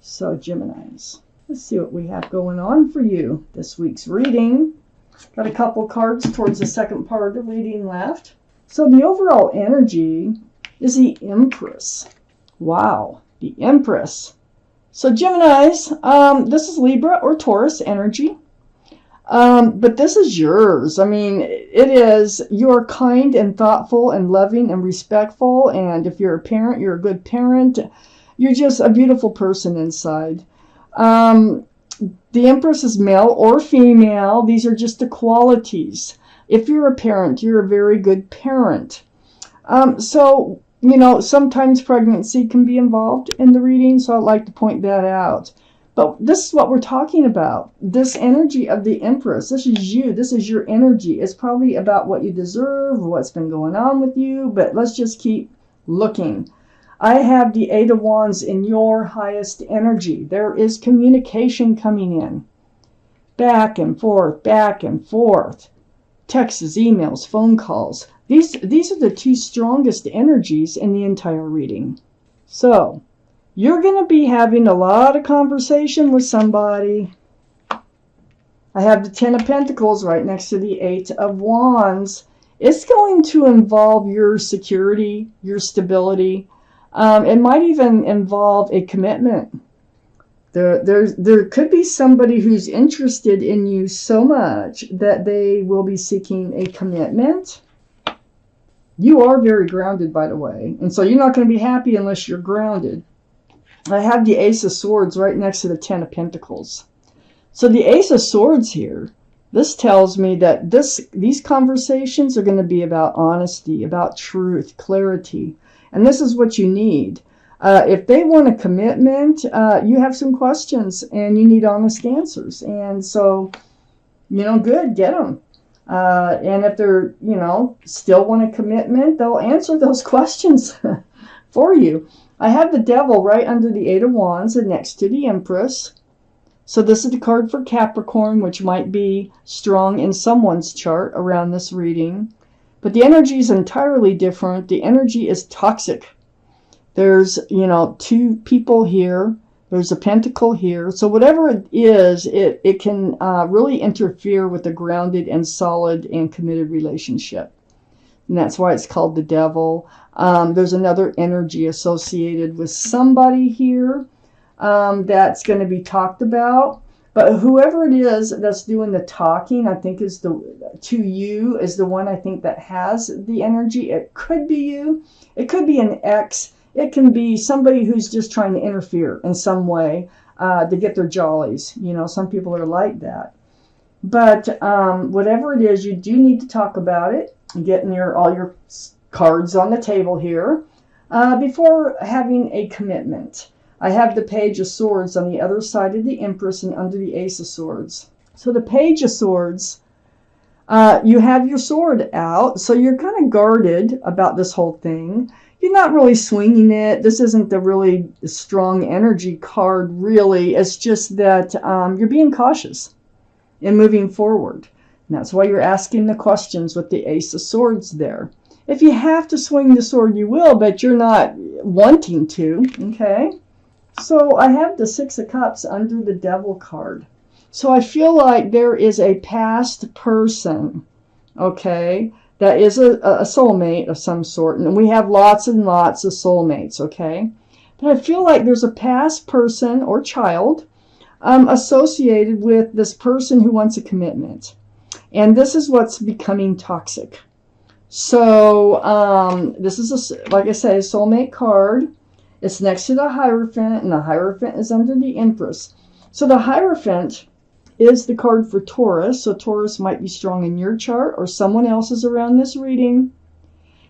So Geminis, let's see what we have going on for you this week's reading. Got a couple cards towards the second part of the reading left. So the overall energy is the Empress. Wow, the Empress. So Geminis, this is Libra or Taurus energy. But this is yours. I mean, it is. You're kind and thoughtful and loving and respectful. And if you're a parent, you're a good parent. You're just a beautiful person inside. The Empress is male or female. These are just the qualities. If you're a parent, you're a very good parent. So, you know, sometimes pregnancy can be involved in the reading, so I'd like to point that out. But this is what we're talking about. This energy of the Empress, this is you. This is your energy. It's probably about what you deserve, what's been going on with you, but let's just keep looking. I have the Eight of Wands in your highest energy. There is communication coming in. Back and forth, back and forth. Texts, emails, phone calls. These are the two strongest energies in the entire reading. So, you're going to be having a lot of conversation with somebody. I have the Ten of Pentacles right next to the Eight of Wands. It's going to involve your security, your stability. It might even involve a commitment. There could be somebody who's interested in you so much that they will be seeking a commitment. You are very grounded, by the way. And so you're not going to be happy unless you're grounded. I have the Ace of Swords right next to the Ten of Pentacles. So the Ace of Swords here, this tells me that these conversations are going to be about honesty, about truth, clarity. And this is what you need. If they want a commitment, you have some questions and you need honest answers. And so, you know, good, get them. And if they're, you know, still want a commitment, they'll answer those questions for you. I have the Devil right under the Eight of Wands and next to the Empress. So this is the card for Capricorn, which might be strong in someone's chart around this reading. But the energy is entirely different. The energy is toxic. There's, you know, two people here. There's a pentacle here. So whatever it is, it can really interfere with a grounded and solid and committed relationship. And that's why it's called the Devil. There's another energy associated with somebody here that's going to be talked about. But whoever it is that's doing the talking, I think is the one I think that has the energy. It could be you. It could be an ex. It can be somebody who's just trying to interfere in some way to get their jollies. You know, some people are like that. But whatever it is, you do need to talk about it. Get all your cards on the table here before having a commitment. I have the Page of Swords on the other side of the Empress and under the Ace of Swords. So the Page of Swords, you have your sword out, so you're kind of guarded about this whole thing. You're not really swinging it. This isn't the really strong energy card, really. It's just that you're being cautious in moving forward. And that's why you're asking the questions with the Ace of Swords there. If you have to swing the sword, you will, but you're not wanting to, okay? So I have the Six of Cups under the Devil card. So I feel like there is a past person, okay, that is a soulmate of some sort. And we have lots and lots of soulmates, okay? But I feel like there's a past person or child associated with this person who wants a commitment. And this is what's becoming toxic. So this is, like I say, a soulmate card. It's next to the Hierophant, and the Hierophant is under the Empress. So the Hierophant is the card for Taurus. So Taurus might be strong in your chart or someone else's around this reading.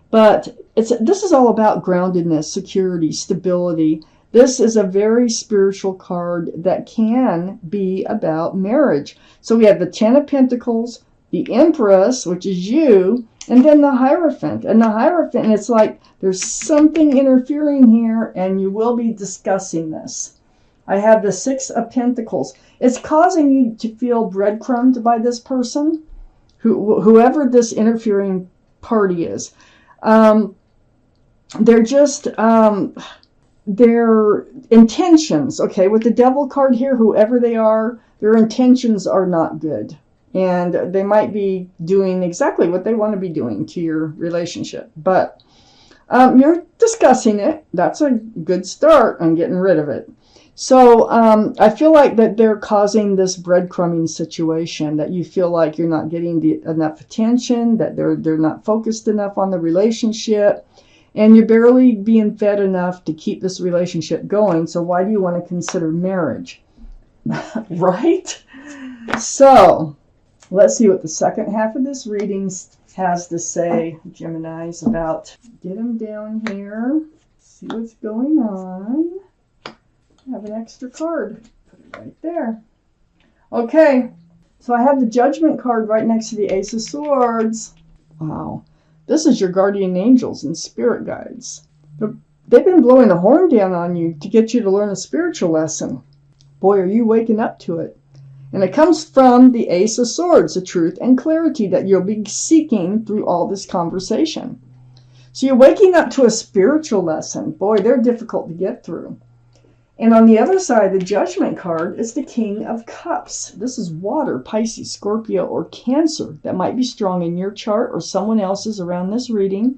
But this is all about groundedness, security, stability. This is a very spiritual card that can be about marriage. So we have the Ten of Pentacles, the Empress, which is you, and then the Hierophant. And the Hierophant, it's like there's something interfering here, and you will be discussing this. I have the Six of Pentacles. It's causing you to feel breadcrumbed by this person, whoever this interfering party is. They're just, their intentions, okay, with the Devil card here, whoever they are, their intentions are not good. And they might be doing exactly what they want to be doing to your relationship. But you're discussing it. That's a good start on getting rid of it. So I feel like that they're causing this breadcrumbing situation, that you feel like you're not getting enough attention, that they're not focused enough on the relationship, and you're barely being fed enough to keep this relationship going. So why do you want to consider marriage? Right? So let's see what the second half of this reading has to say, Geminis, about. Get them down here. See what's going on. I have an extra card. Put it right there. Okay. So I have the Judgment card right next to the Ace of Swords. Wow. This is your guardian angels and spirit guides. They've been blowing the horn down on you to get you to learn a spiritual lesson. Boy, are you waking up to it. And it comes from the Ace of Swords, the truth and clarity that you'll be seeking through all this conversation. So you're waking up to a spiritual lesson. Boy, they're difficult to get through. And on the other side, the Judgment card is the King of Cups. This is water, Pisces, Scorpio, or Cancer that might be strong in your chart or someone else's around this reading.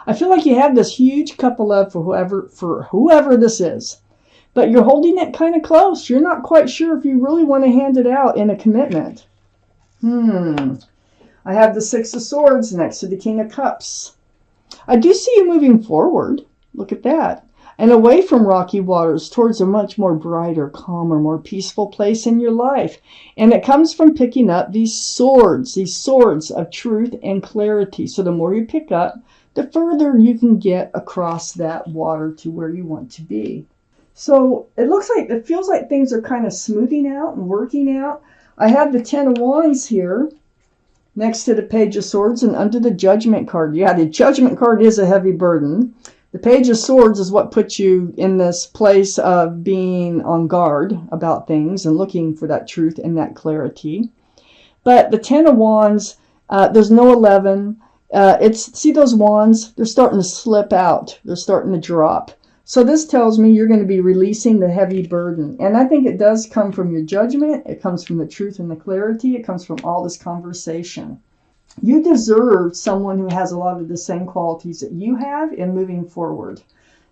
I feel like you have this huge cup of love for whoever this is. But you're holding it kind of close. You're not quite sure if you really want to hand it out in a commitment. I have the Six of Swords next to the King of Cups. I do see you moving forward. Look at that. And away from rocky waters towards a much more brighter, calmer, more peaceful place in your life. And it comes from picking up these swords of truth and clarity. So the more you pick up, the further you can get across that water to where you want to be. So it feels like things are kind of smoothing out and working out. I have the Ten of Wands here next to the Page of Swords and under the Judgment card. Yeah, the Judgment card is a heavy burden. The Page of Swords is what puts you in this place of being on guard about things and looking for that truth and that clarity. But the Ten of Wands, there's no 11. See those wands? They're starting to slip out. They're starting to drop. So this tells me you're going to be releasing the heavy burden. And I think it does come from your judgment. It comes from the truth and the clarity. It comes from all this conversation. You deserve someone who has a lot of the same qualities that you have in moving forward.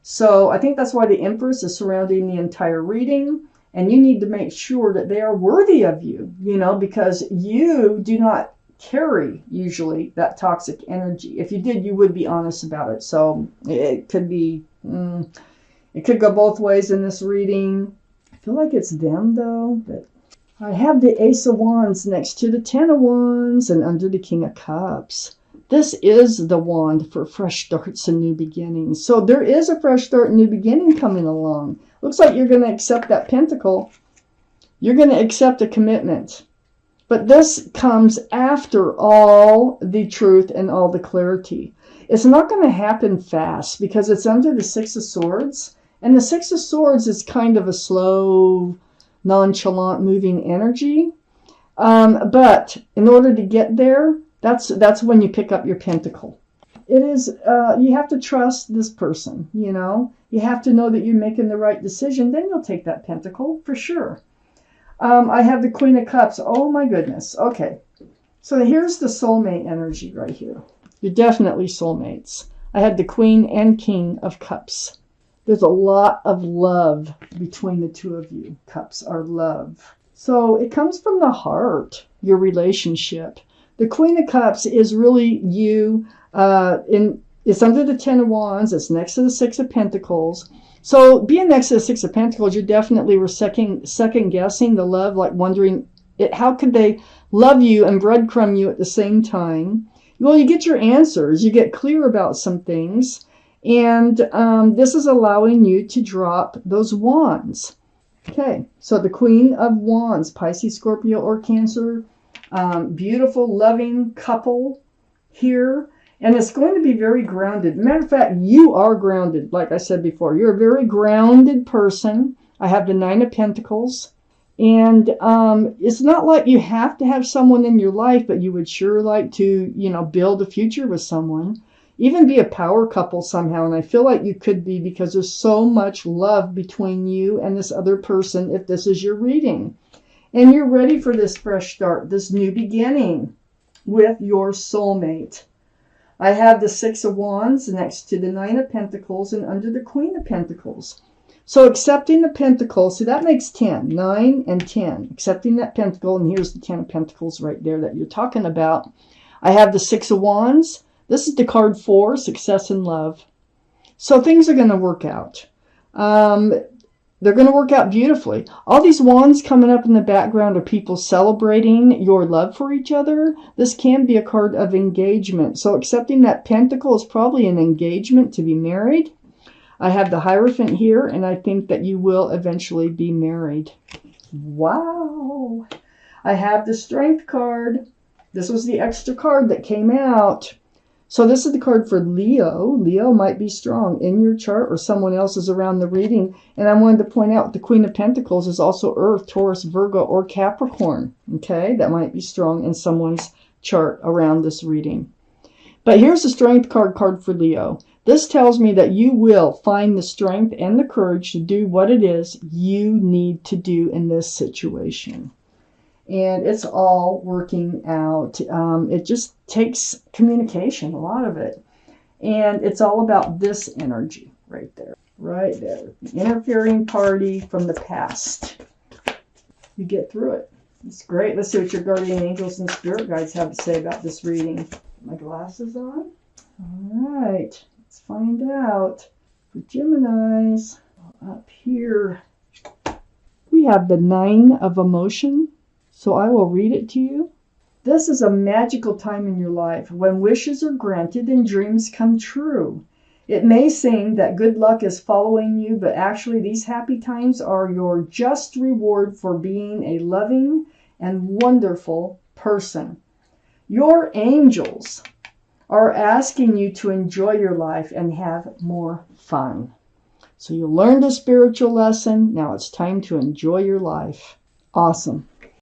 So I think that's why the Empress is surrounding the entire reading. And you need to make sure that they are worthy of you, because you do not carry usually that toxic energy. If you did, you would be honest about it. So it could be, it could go both ways in this reading. I feel like it's them though, but I have the Ace of Wands next to the Ten of Wands and under the King of Cups. This is the wand for fresh starts and new beginnings. So there is a fresh start and new beginning coming along. Looks like you're going to accept that pentacle. You're going to accept a commitment. But this comes after all the truth and all the clarity. It's not going to happen fast because it's under the Six of Swords. And the Six of Swords is kind of a slow, nonchalant moving energy. But in order to get there, that's when you pick up your pentacle. It is, you have to trust this person, You have to know that you're making the right decision. Then you'll take that pentacle for sure. I have the Queen of Cups. Oh my goodness. Okay. So here's the soulmate energy right here. You're definitely soulmates. I had the Queen and King of Cups. There's a lot of love between the two of you. Cups are love. So it comes from the heart, your relationship. The Queen of Cups is really you. It's under the Ten of Wands. It's next to the Six of Pentacles. So being next to the Six of Pentacles, you definitely were second guessing the love, like wondering how could they love you and breadcrumb you at the same time. Well, you get your answers. You get clear about some things. And this is allowing you to drop those wands. Okay, so the Queen of Wands, Pisces, Scorpio, or Cancer. Beautiful, loving couple here. And it's going to be very grounded. Matter of fact, you are grounded, like I said before. You're a very grounded person. I have the Nine of Pentacles. And it's not like you have to have someone in your life, but you would sure like to, build a future with someone. even be a power couple somehow. And I feel like you could be, because there's so much love between you and this other person if this is your reading. And you're ready for this fresh start, this new beginning with your soulmate. I have the Six of Wands next to the Nine of Pentacles and under the Queen of Pentacles. So accepting the Pentacle, so that makes 10, 9 and 10. Accepting that Pentacle, and here's the 10 of Pentacles right there that you're talking about. I have the Six of Wands. This is the card 4, success and love. So things are going to work out. They're going to work out beautifully. All these wands coming up in the background are people celebrating your love for each other. This can be a card of engagement. So accepting that Pentacle is probably an engagement to be married. I have the Hierophant here, and I think that you will eventually be married. Wow. I have the Strength card. This was the extra card that came out. So this is the card for Leo. Leo might be strong in your chart or someone else is around the reading. And I wanted to point out the Queen of Pentacles is also Earth, Taurus, Virgo, or Capricorn. Okay, that might be strong in someone's chart around this reading. But here's the Strength card for Leo. This tells me that you will find the strength and the courage to do what it is you need to do in this situation. And it's all working out. It just takes communication, a lot of it. And it's all about this energy right there. Right there. The interfering party from the past. You get through it. It's great. Let's see what your guardian angels and spirit guides have to say about this reading. My glasses on. All right. Let's find out. For Geminis, up here, we have the Nine of Emotion. So I will read it to you. This is a magical time in your life when wishes are granted and dreams come true. It may seem that good luck is following you, but actually these happy times are your just reward for being a loving and wonderful person. Your angels are asking you to enjoy your life and have more fun. So you learned a spiritual lesson. Now it's time to enjoy your life. Awesome.